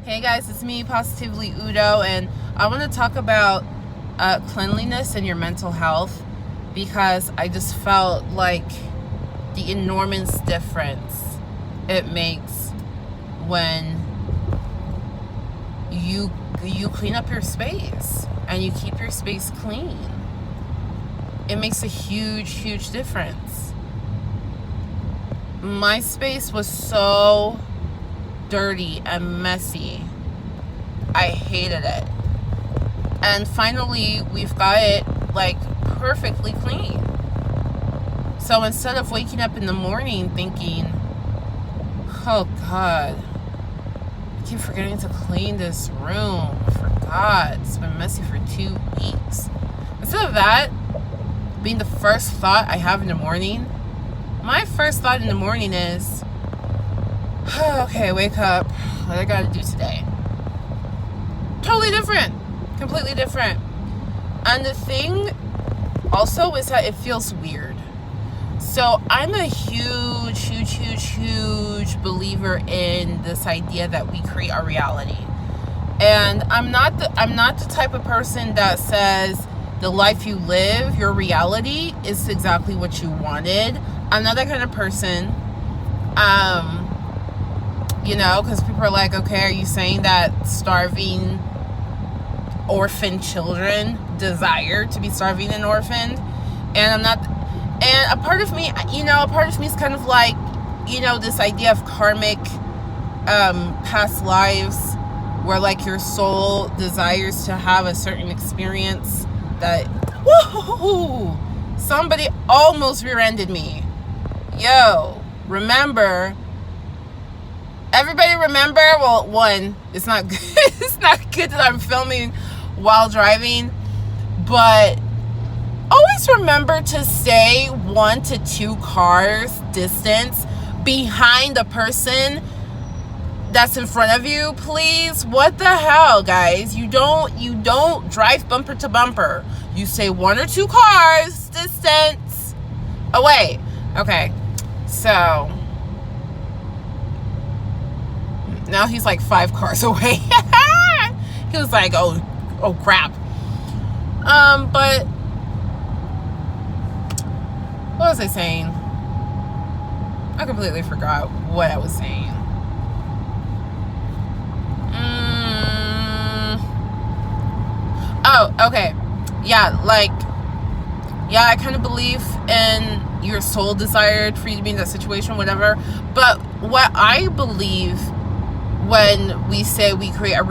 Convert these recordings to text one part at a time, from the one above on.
Hey guys, it's me, Positively Udo, and I want to talk about cleanliness and your mental health because I just felt like the enormous difference it makes when you clean up your space and you keep your space clean. It makes a huge difference. My space was so dirty and messy. I hated it. And finally, we've got it like perfectly clean. So instead of waking up in the morning thinking, oh God, I keep forgetting to clean this room. I forgot. It's been messy for 2 weeks. Instead of that being the first thought I have in the morning, my first thought in the morning is, okay, wake up. What I gotta do today? Totally different. Completely different. And the thing also is that it feels weird. So I'm a huge believer in this idea that we create our reality. And I'm not the type of person that says the life you live, your reality, is exactly what you wanted. I'm not that kind of person. Because people are like, okay, are you saying that starving orphan children desire to be starving and orphaned? And I'm not, and a part of me is kind of like, this idea of karmic past lives where like your soul desires to have a certain experience that, whoa, somebody almost rear-ended me. Yo, remember, everybody remember, well, one, it's not good. It's not good that I'm filming while driving, but always remember to stay 1 to 2 cars distance behind the person that's in front of you, please. What the hell, guys? You don't drive bumper to bumper. You stay 1 or 2 cars distance away. Okay, so now he's like 5 cars away. He was like, oh crap. But what was I saying? I completely forgot what I was saying. Oh, okay. Yeah, I kind of believe in your soul desired for you to be in that situation, whatever. But what I believe when we say we create our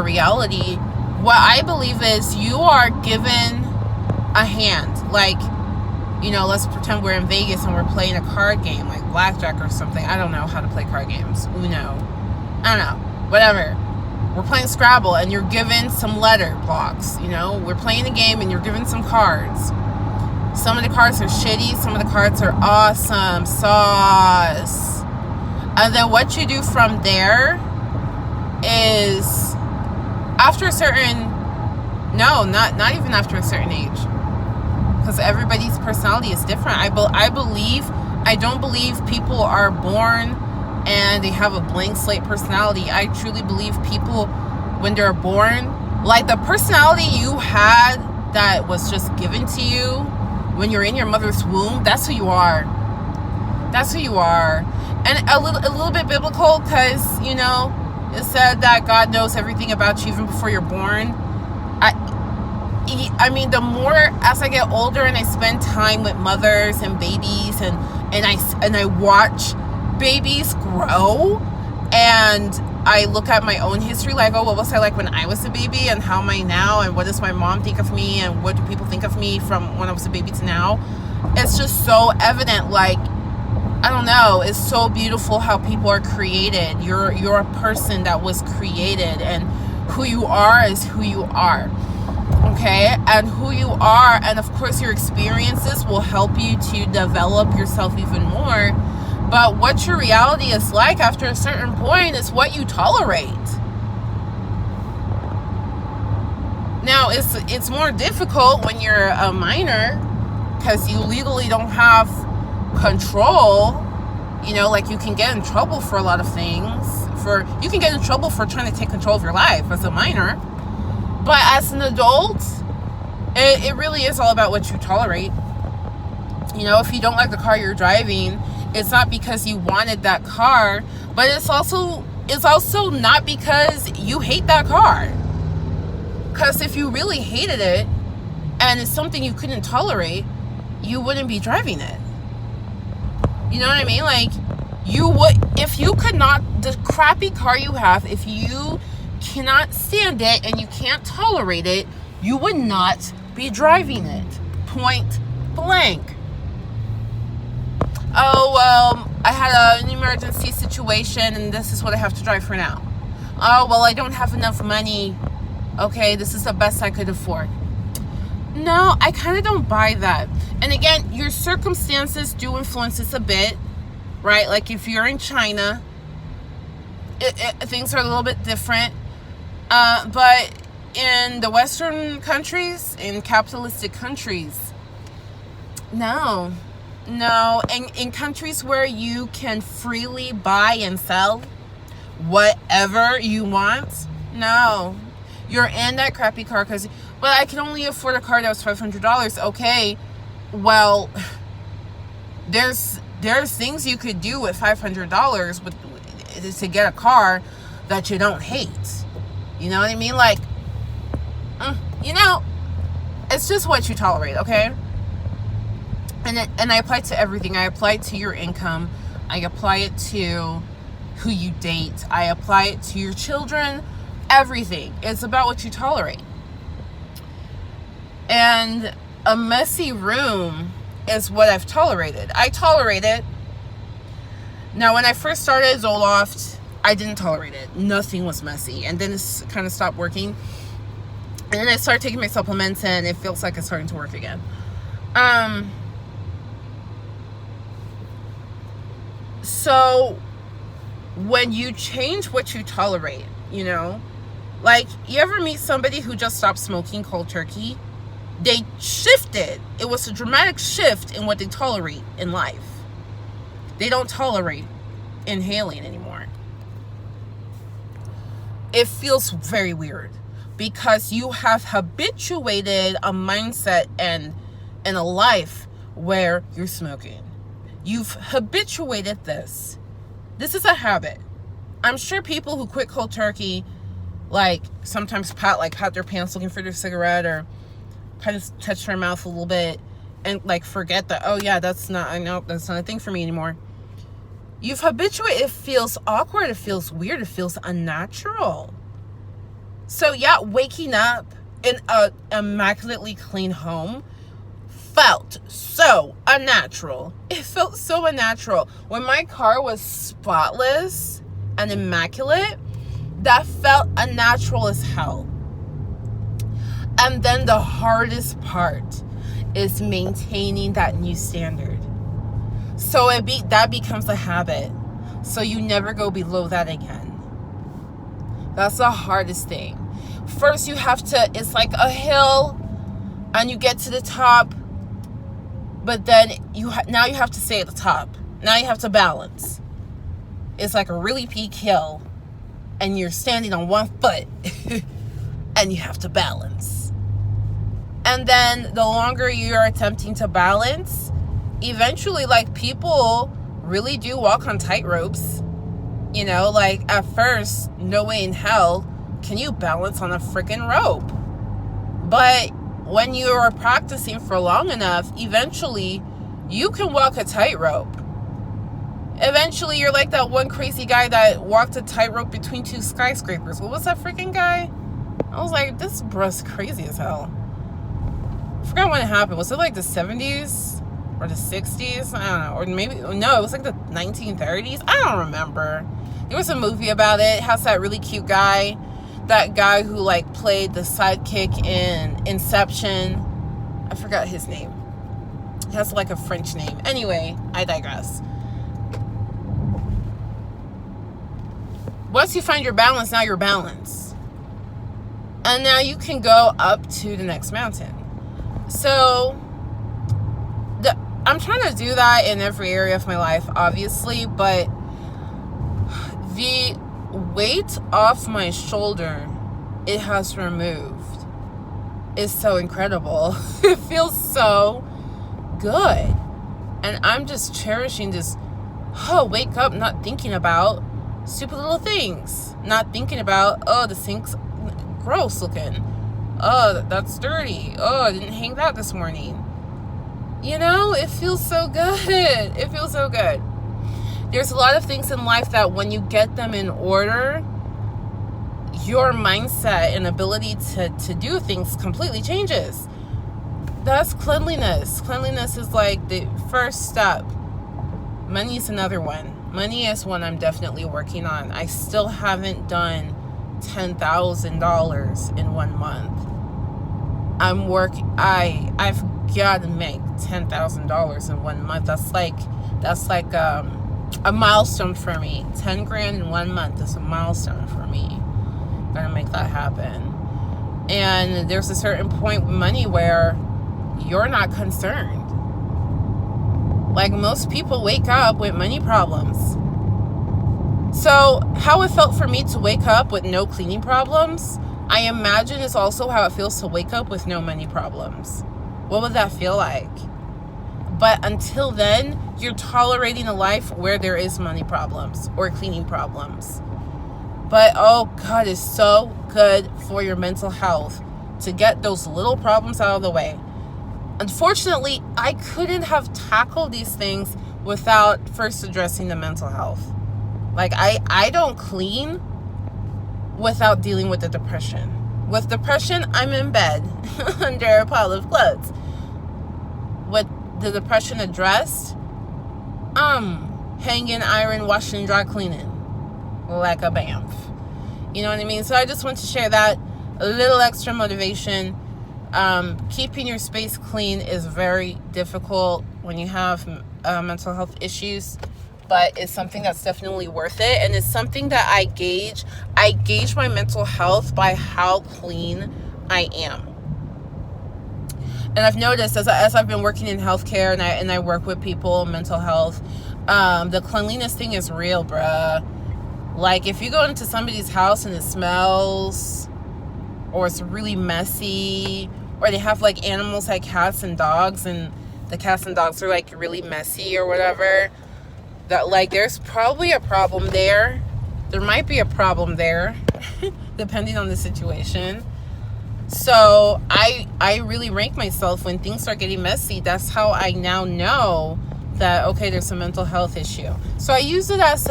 reality, what I believe is you are given a hand. Like, let's pretend we're in Vegas and we're playing a card game, like blackjack or something. I don't know how to play card games. Uno. I don't know. Whatever. We're playing Scrabble and you're given some letter blocks. We're playing a game and you're given some cards. Some of the cards are shitty. Some of the cards are awesome. Sauce. And then what you do from there is after a certain, not even after a certain age, because everybody's personality is different. I don't believe people are born and they have a blank slate personality. I truly believe people, when they're born, like the personality you had that was just given to you when you're in your mother's womb, that's who you are. That's who you are. And a little bit biblical, because it said that God knows everything about you even before you're born. I mean, the more as I get older and I spend time with mothers and babies and I watch babies grow, and I look at my own history, like, oh, what was I like when I was a baby, and how am I now, and what does my mom think of me, and what do people think of me from when I was a baby to now? It's just so evident. Like, I don't know, it's so beautiful how people are created. You're a person that was created, and who you are is who you are. Okay, and who you are, and of course your experiences will help you to develop yourself even more. But what your reality is like after a certain point is what you tolerate. Now, it's more difficult when you're a minor because you legally don't have control. Like, you can get in trouble for a lot of things, you can get in trouble for trying to take control of your life as a minor. But as an adult, it really is all about what you tolerate. You know, if you don't like the car you're driving, it's not because you wanted that car, but it's also not because you hate that car. Because if you really hated it and it's something you couldn't tolerate, you wouldn't be driving it. You know what I mean? Like, you would, if you could not, the crappy car you have, if you cannot stand it and you can't tolerate it, you would not be driving it. Point blank. Oh, well, I had an emergency situation and this is what I have to drive for now. Oh, well, I don't have enough money. Okay, this is the best I could afford. No, I kind of don't buy that. And again, your circumstances do influence this a bit, right? Like if you're in China, things are a little bit different. But in the Western countries, in capitalistic countries, no. In countries where you can freely buy and sell whatever you want, no. You're in that crappy car because, but I can only afford a car that was $500. Okay, well, there's things you could do with $500 to get a car that you don't hate. You know what I mean? Like, you know, it's just what you tolerate, okay? And I apply it to everything. I apply it to your income. I apply it to who you date. I apply it to your children. Everything. It's about what you tolerate. And a messy room is what I've tolerated. I tolerate it. Now, when I first started Zoloft, I didn't tolerate it. Nothing was messy. And then it kind of stopped working. And then I started taking my supplements and it feels like it's starting to work again. So when you change what you tolerate, you know, like, you ever meet somebody who just stopped smoking cold turkey? They shifted. It was a dramatic shift in what they tolerate in life. They don't tolerate inhaling anymore. It feels very weird because you have habituated a mindset and a life where you're smoking. You've habituated this. This is a habit. I'm sure people who quit cold turkey, like, sometimes pat their pants looking for their cigarette or kind of touch their mouth a little bit and like forget that, oh yeah, that's not a thing for me anymore. You've habituated. It feels awkward. It feels weird. It feels unnatural. So yeah, waking up in a immaculately clean home felt so unnatural. It felt so unnatural. When my car was spotless and immaculate, that felt unnatural as hell. And then the hardest part is maintaining that new standard. So that becomes a habit. So you never go below that again. That's the hardest thing. First you have to, it's like a hill and you get to the top, but then now you have to stay at the top. Now you have to balance. It's like a really peak hill and you're standing on one foot and you have to balance. And then the longer you're attempting to balance, eventually, like, people really do walk on tightropes. You know, like, at first, no way in hell can you balance on a freaking rope. But when you are practicing for long enough, eventually you can walk a tightrope. Eventually, you're like that one crazy guy that walked a tightrope between two skyscrapers. What was that freaking guy? I was like, this bruh's crazy as hell. I forgot when it happened. Was it like the 70s or the 60s? I don't know. Or maybe, no, it was like the 1930s. I don't remember. There was a movie about it. It has that really cute guy. That guy who, like, played the sidekick in Inception. I forgot his name. He has like a French name. Anyway, I digress. Once you find your balance, now you're balanced. And now you can go up to the next mountain. So, I'm trying to do that in every area of my life, obviously, but weight off my shoulder it has removed is so incredible. It feels so good. And I'm just cherishing this, wake up, not thinking about stupid little things. Not thinking about, the sink's gross looking. Oh, that's dirty. Oh, I didn't hang that this morning. You know, it feels so good. It feels so good. There's a lot of things in life that when you get them in order, your mindset and ability to do things completely changes. That's cleanliness. Cleanliness is like the first step. Money is another one. Money is one I'm definitely working on. I still haven't done $10,000 in 1 month. I've got to make $10,000 in 1 month. That's like a milestone for me. 10 grand in 1 month is a milestone for me. Gotta make that happen. And there's a certain point with money where you're not concerned. Like, most people wake up with money problems. So how it felt for me to wake up with no cleaning problems, I imagine is also how it feels to wake up with no money problems. What would that feel like? But until then, you're tolerating a life where there is money problems or cleaning problems. But oh God, it's so good for your mental health to get those little problems out of the way. Unfortunately, I couldn't have tackled these things without first addressing the mental health. Like, I don't clean without dealing with the depression. With depression, I'm in bed under a pile of clothes. With the depression addressed, hanging, iron, washing, dry cleaning like a BAMF. You know what I mean? So I just want to share that. A little extra motivation. Keeping your space clean is very difficult when you have mental health issues, but it's something that's definitely worth it. And it's something that I gauge my mental health by how clean I am. And I've noticed as I've been working in healthcare and I work with people, mental health, the cleanliness thing is real, bruh. Like, if you go into somebody's house and it smells, or it's really messy, or they have like animals like cats and dogs, and the cats and dogs are like really messy or whatever, that like there's probably a problem there. There might be a problem there, depending on the situation. So I really rank myself when things start getting messy. That's how I now know that, okay, there's a mental health issue. So I use it as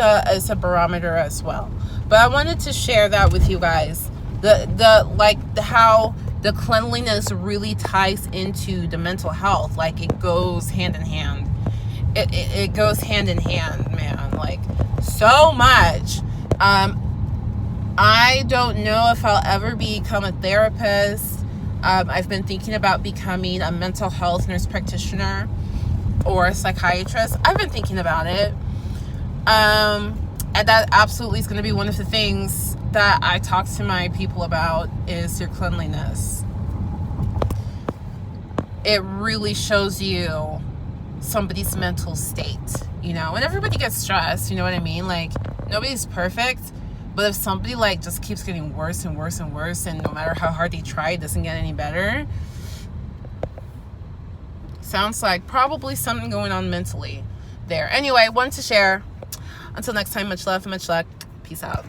a barometer as well. But I wanted to share that with you guys. How the cleanliness really ties into the mental health. Like, it goes hand in hand. It goes hand in hand, man. Like, so much. I don't know if I'll ever become a therapist. I've been thinking about becoming a mental health nurse practitioner or a psychiatrist. I've been thinking about it. And that absolutely is going to be one of the things that I talk to my people about, is your cleanliness. It really shows you somebody's mental state, you know, and everybody gets stressed, you know what I mean? Like, nobody's perfect, but if somebody like just keeps getting worse and worse and worse, and no matter how hard they try, it doesn't get any better, sounds like probably something going on mentally there. Anyway, wanted to share. Until next time, much love and much luck. Peace out.